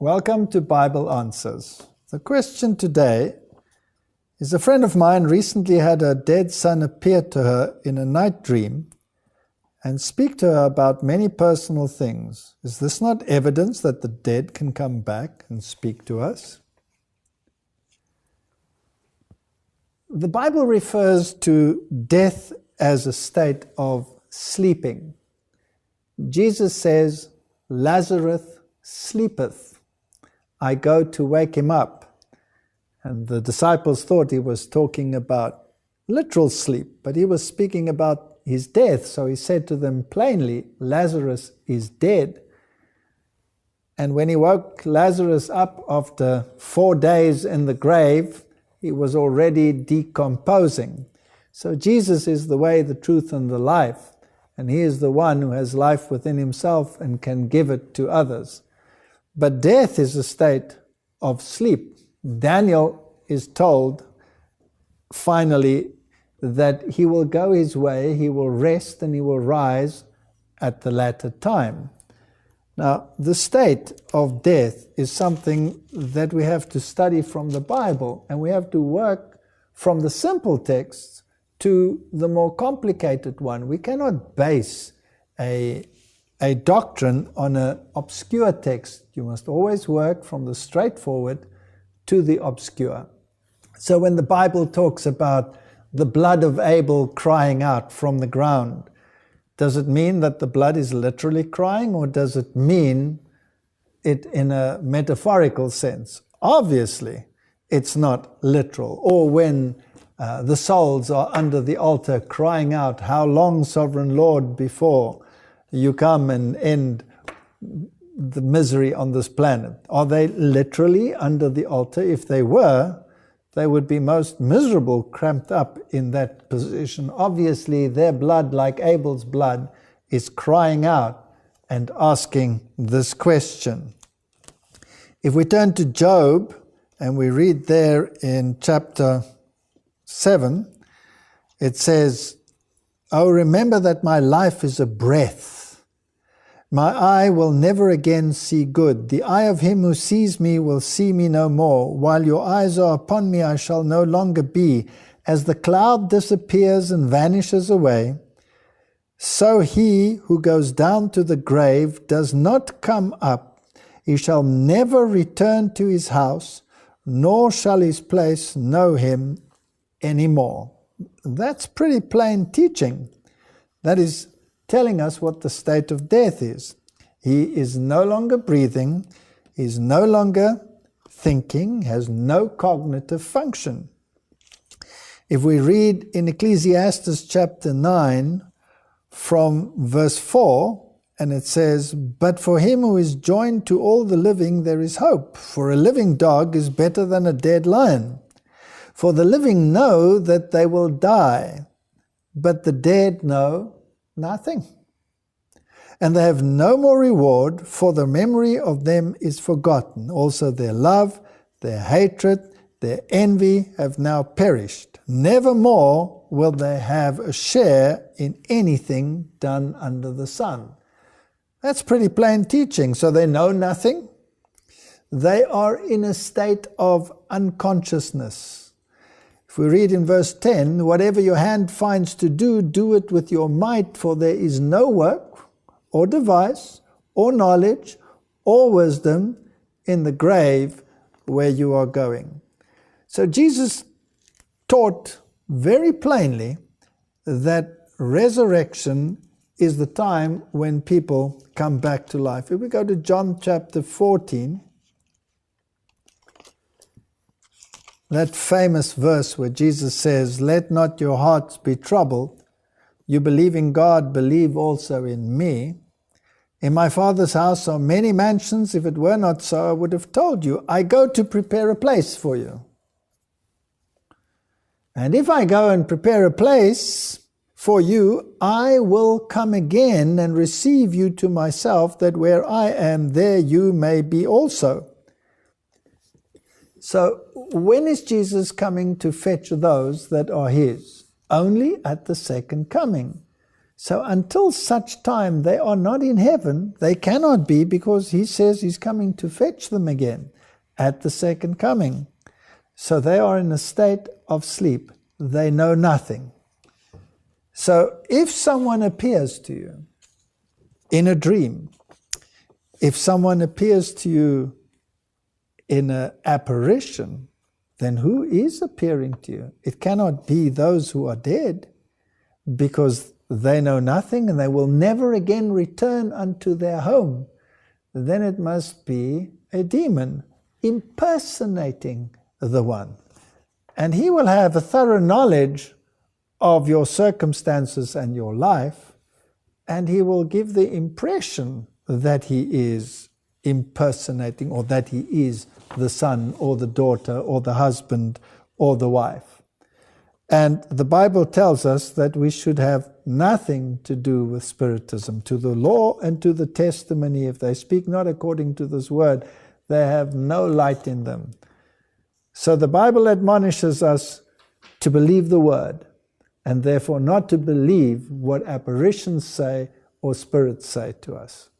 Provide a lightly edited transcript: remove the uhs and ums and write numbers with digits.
Welcome to Bible Answers. The question today is: a friend of mine recently had her dead son appear to her in a night dream and speak to her about many personal things. Is this not evidence that the dead can come back and speak to us? The Bible refers to death as a state of sleeping. Jesus says, "Lazarus sleepeth. I go to wake him up." And the disciples thought he was talking about literal sleep, but he was speaking about his death. So he said to them plainly, "Lazarus is dead." And when he woke Lazarus up after 4 days in the grave, he was already decomposing. So Jesus is the way, the truth, and the life. And he is the one who has life within himself and can give it to others. But death is a state of sleep. Daniel is told finally that he will go his way, he will rest, and he will rise at the latter time. Now, the state of death is something that we have to study from the Bible, and we have to work from the simple texts to the more complicated one. We cannot base a doctrine on an obscure text. You must always work from the straightforward to the obscure. So when the Bible talks about the blood of Abel crying out from the ground, does it mean that the blood is literally crying, or does it mean it in a metaphorical sense? Obviously, it's not literal. Or when the souls are under the altar crying out, "How long, sovereign Lord, before you come and end the misery on this planet?" Are they literally under the altar? If they were, they would be most miserable, cramped up in that position. Obviously, their blood, like Abel's blood, is crying out and asking this question. If we turn to Job, and we read there in chapter 7, it says, "Oh, remember that my life is a breath. My eye will never again see good. The eye of him who sees me will see me no more. While your eyes are upon me, I shall no longer be. As the cloud disappears and vanishes away, so he who goes down to the grave does not come up. He shall never return to his house, nor shall his place know him anymore." That's pretty plain teaching. That is telling us what the state of death is. He is no longer breathing, is no longer thinking, has no cognitive function. If we read in Ecclesiastes chapter 9 from verse 4, and it says, "But for him who is joined to all the living there is hope, for a living dog is better than a dead lion. For the living know that they will die, but the dead know nothing. And they have no more reward, for the memory of them is forgotten. Also their love, their hatred, their envy have now perished. Nevermore will they have a share in anything done under the sun." That's pretty plain teaching. So they know nothing. They are in a state of unconsciousness. If we read in verse 10, "Whatever your hand finds to do, do it with your might, for there is no work or device or knowledge or wisdom in the grave where you are going." So Jesus taught very plainly that resurrection is the time when people come back to life. If we go to John chapter 14, that famous verse where Jesus says, "Let not your hearts be troubled. You believe in God, believe also in me. In my Father's house are many mansions. If it were not so, I would have told you. I go to prepare a place for you. And if I go and prepare a place for you, I will come again and receive you to myself, that where I am, there you may be also." So when is Jesus coming to fetch those that are his? Only at the second coming. So until such time they are not in heaven, they cannot be, because he says he's coming to fetch them again at the second coming. So they are in a state of sleep. They know nothing. So if someone appears to you in a dream, if someone appears to you in an apparition, then who is appearing to you? It cannot be those who are dead, because they know nothing and they will never again return unto their home. Then it must be a demon impersonating the one. And he will have a thorough knowledge of your circumstances and your life, and he will give the impression that he is impersonating, or that he is the son or the daughter or the husband or the wife. And the Bible tells us that we should have nothing to do with spiritism. To the law and to the testimony, if they speak not according to this word, they have no light in them. So the Bible admonishes us to believe the word, and therefore not to believe what apparitions say or spirits say to us.